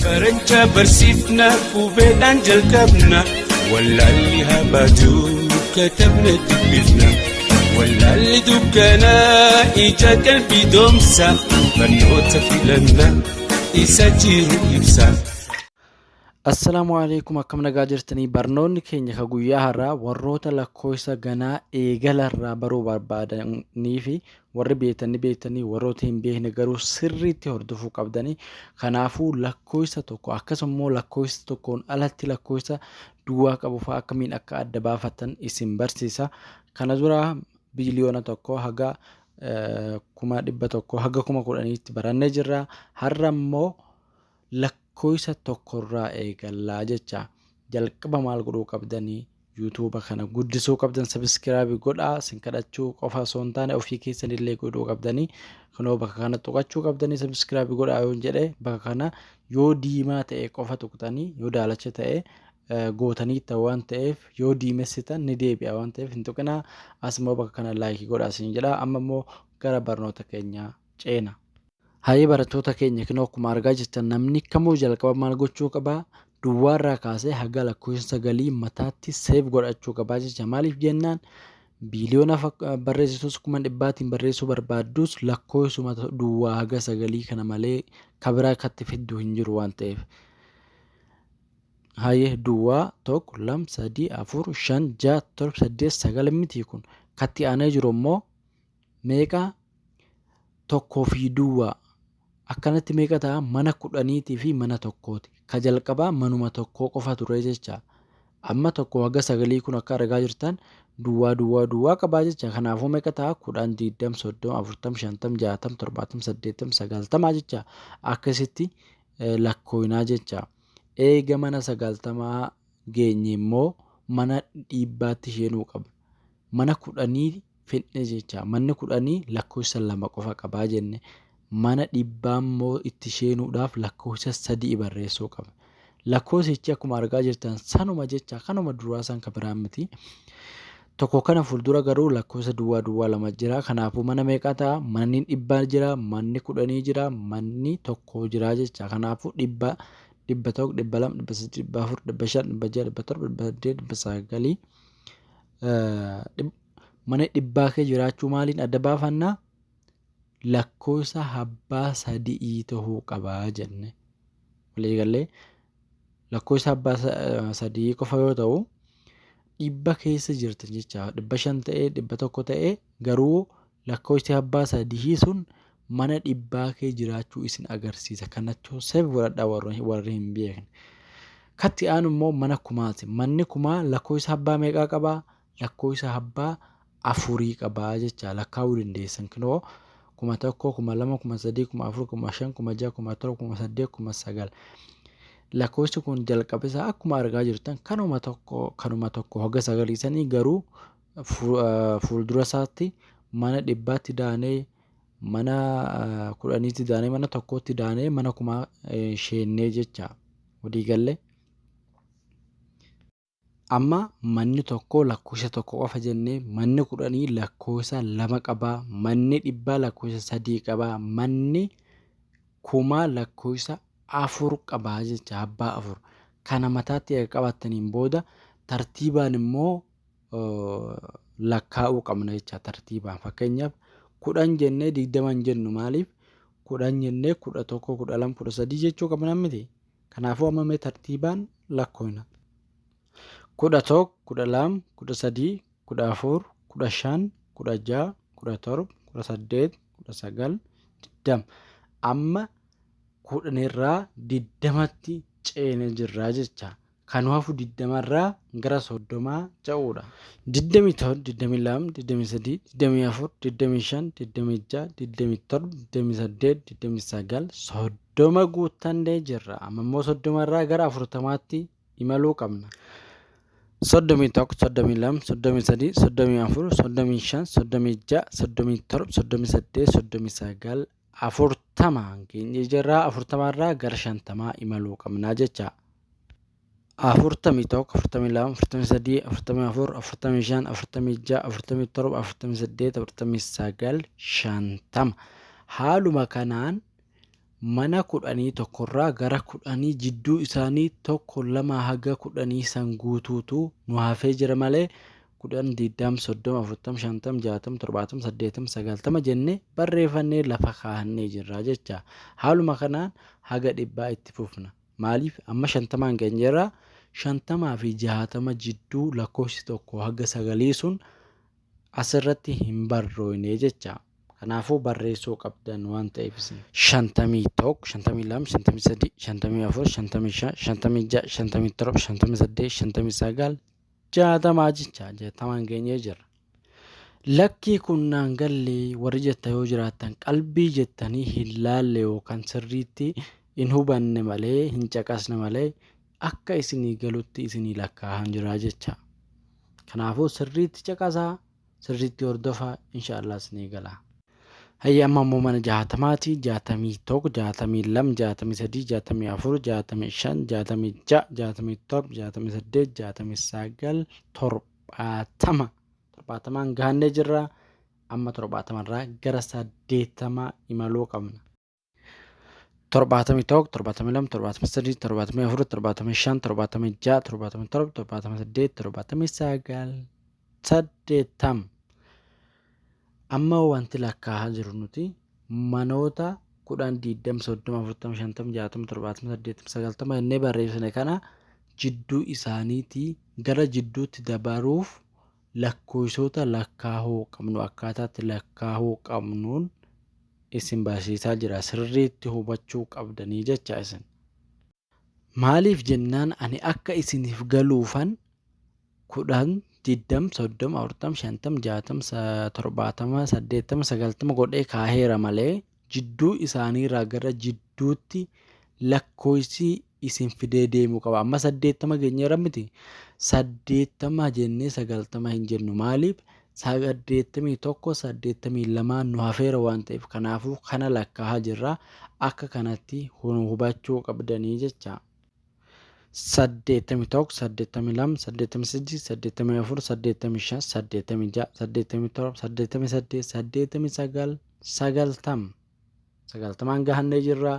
فرنجا برسيفنا وبيدان جلكبنا ولا اللي هباتو كتبنا تكبفنا ولا اللي دكنا إجا قلبي دومسا بنوتا في لنا إساجير يبسا. السلام عليكم أكم نجاجرتني برنامج كينيا خجويا هرا وروتا لكويسا جنا إيجال هرا برو بربادة نيفي وربيتني وروتين بيه نجارو سري تهردفو قبضني خنافو لكويسا توكو أكسمو لكويسا توكون ألتي لكويسا دواك أبو فاكمين أكا أدبا فتن اسم برسيسا خنزورا بليونا توكو هجا كما دبا توكو هجا كما قراني تبران جرا هرمو lakkoofsa tokkorraa eegallaa jecha jalqaba maal godhuu qabdanii YouTube kana guddisuu qabdan subscribe godhaa sin kadhachuu qofa osoo hin taane ofii keessanillee godhuu qabdanii kanoo bakka kana tuqachuu qabdanii subscribe godhaa yoo jedhe bakka kana yoo diimaa ta'e qofa tuqtanii yoo daalacha ta'e gootanii ta'an ta'eef yoo diimessitan ni deebi'a waan ta'eef hin tuqinaa asmoo bakka kana like godhaa sin jedha amma immoo gara barnoota keenyaa ceena. Hayya barattoota keenya kinoo akkuma argaa jirtan namni kamuu jalqaba maal gochuu qabaa duwwaarraa kaasee haga lakkoofsa galii mataatti save godhachuu qabaa jecha maaliif jennaan biiliyoona barreessitus kuma dhibbaatiin barreessuu barbaaddus lakkoofsuma duwwaa haga sagalii kana malee kabiraa katti fidduu hin jiru waan ta'eef. Hayya duwwaa tokko lama sadii afur shan ja'a torba saddeet sagal miti kun katti aanee jiru immoo meeqa tokkoo fi duwwaa. Akkanatti meeqa ta'a mana 10 fi mana tokkooti. Ka jalqabaa manuma tokkoo qofa ture jecha. Amma tokko haga sagalii kun akka argaa jirtan duwwaa qabaa jecha. Kanaafuu meeqa ta'a 10 20 30 40 50 60 70 80 90 jecha. Akkasitti lakkooyinaa jecha. Eega mana 90 geenye immoo mana dhibbaatti isheenuu qaba. Mana 10 fidne jecha. Manni 10 lakkoofsa 2 qofa qabaa jenne. Mana dhibbaa immoo itti isheenuudhaaf lakkoofsa 3 barreessuu qaba. Lakkoofsichi akkuma argaa jirtan sanuma jecha kanuma duraa san ka biraan miti. Tokko kana fuuldura garuu lakkoofsa duwwaa 2 jira. Kanaafuu mana meeqa ta'a? Manni dhibbaa jira, manni 10 jira, manni tokko jira jecha. Kanaafuu dhibba tokko, dhibba lama, dhibba sadii, dhibba afur, dhibba shan, dhibba ja'a, dhibba torba, dhibba saddeet, dhibba sagalii. Mana dhibbaa kee jiraachuu maaliin adda baafannaa? Lakkoofsa abbaa 3 ta'uu qabaa jenne. Waliigallee lakkoofsa abbaa 3 qofa yoo ta'u dhibba keessa jirtan jecha. Dhibba 5 ta'ee dhibba tokko ta'ee garuu lakkoofsi abbaa 3 sun mana dhibbaa kee jiraachuu isin agarsiisa. Kanachuu save godhadhaa warri hin beekne. Katti aanu immoo mana kumaati. Manni kumaa lakkoofsa abbaa meeqaa qabaa? Lakkoofsa abbaa 4 qabaa jecha. Lakkaa'uu dandeessan kinoo 1, 2, 3, 4, 5, 6, 7, 8, 9. Lakkoofsi kun jalqaba isaa akkuma argaa jirtan kanuma tokko haga sagaliisanii garuu fuuldura isaatti mana dhibbaatti daanee mana 10tti daanee mana tokkotti daanee mana kumaa sheennee jecha waliigalle. Amma manni tokko lakkoofsa tokko qofa jennee manni 10 lakkoofsa 2 qabaa, manni dhibbaa lakkoofsa 3 qabaa, manni kumaa lakkoofsa 4 qabaa jecha abbaa 4. Kana mataatti qabataniin booda tartiibaan immoo lakkaa'uu qabna jecha tartiibaan. Fakkeenyaaf 10 jennee 20 jennu maaliif 10 jennee 11 12 13 jechuu qabna miti. Kanaafuu amma mee tartiibaan lakkooyna. 11, 12, 13, 14, 15, 16, 17, 18, 19, 20. Amma 10 irraa 20tti ceenee jirra jecha. Kanaafu 20 irraa gara 30 ce'uudha. 21, 22, 23, 24, 25, 26, 27, 28, 29, 30 guuttannee jirra. Amma immoo 30 irraa gara 40tti imaluu qabna. 31, 32, 33, 34, 35, 36, 37, 38, 39, 40 keenya jirra. 40 irraa gara 50 imaluu qabna jecha. 41, 42, 43, 44, 45, 46, 47, 48, 49, 50. Haaluma kanaan mana 11 gara 10 jidduu isaanii 1 2 haga 10 san guutuutu nu hafee jira malee 10 20 30 40 50 60 70 80 90 jennee barreeffannee lafa kaahannee jirra jecha. Haaluma kanaan haga 100 itti fufna. Maaliif amma 50 geenyeerra 50 fi 60 jidduu lakkoofsi tokko haga 9 sun asirratti hin barroone jecha. Kanaafuu barreessuu qabdan waan ta'eef 51 52 53 54 55 56 57 58 59 60 jecha 60 geenyee jirra. Lakkii kunnaan gallee warri jetta yoo jiraattan qalbii jettanii hin laalle yookaan sirriitti hin hubanne malee hin caqasne malee akka isinii galutti isinii lakkaa'an jira jecha. Kanaafuu sirriitti caqasaa, sirriitti hordofaa, inshallah isinii gala. Hayya amma immoo mana 60ti 61 62 63 64 65 66 67 68 69 70 gaannee jirra. Amma 70 irraa gara 80 imaluu qabna. 71 72 73 74 75 76 77 78 79 amma wanti lakkaa'aa jiru nuti manoota 10 20 30 40 50 60 70 80 innee barreessine kana jidduu isaaniitii gara jidduutti dabaruuf lakkoofsota lakkaa'uu qabnu akkaataatti lakkaa'uu qabnuun isin barsiisaa jira. Sirriitti hubachuu qabdanii jecha isin. Maaliif jennaan ani akka isiniif galuufan 10 20 30 40 50 60 70 80 90 godhee kaaheera malee jidduu isaaniirraa gara jidduutti lakkoofsi isin fidee deemuu qaba. Amma 80 geenyeera miti 80 jennee 90 hin jennu. Maaliif 81 82 nu hafeera waan ta'eef kanaafuu kana lakkaa'aa jirra. Akka kanatti hubachuu qabdanii jecha. 81 82 86 84 85 86 87 88 89 90 gahannee jirra.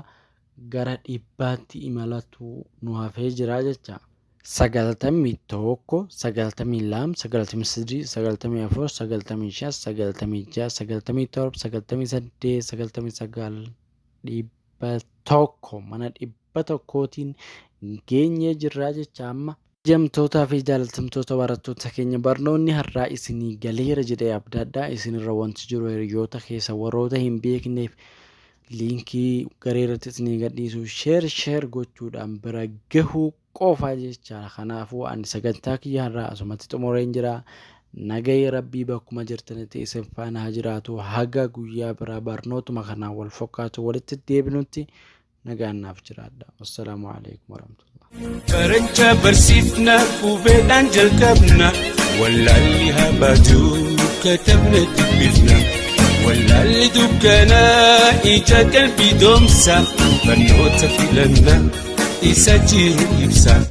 Gara 100tti imalatu nu hafee jira jecha. 91 92 93 94 95 96 97 98 99 mana 100tiin geenyee jirra jecha. Amma jamtootaa fi jaalatamtoota barattoota keenya barnoonni har'aa isinii galeera jedhee abdaadhaa. Isinirra wanti jiru hiriyoota keessa warroota hin beekneef liinkii gareerratti isinii gadhiisu sheer gochuudhaan bira gahuu qofa jecha. Kanaafuu ani sagantaa kiyya har'aa asumatti xumureen jira. Nagaya rabbii bakkuma jirtanitti isin faana haa jiraatu. Haga guyyaa biraa barnootuma kanaan wal fakkaatu walitti deebinutti nagaannaaf jiraadha. Wassalaamu alaikum warahmatullahi. Barachaa barsiifna qubeedhaan jalqabna wallaalli habaatu katabna dubbifna wallaalli dukkanaa ija qalbii doomsa barnoota filanna isa jiru ibsa.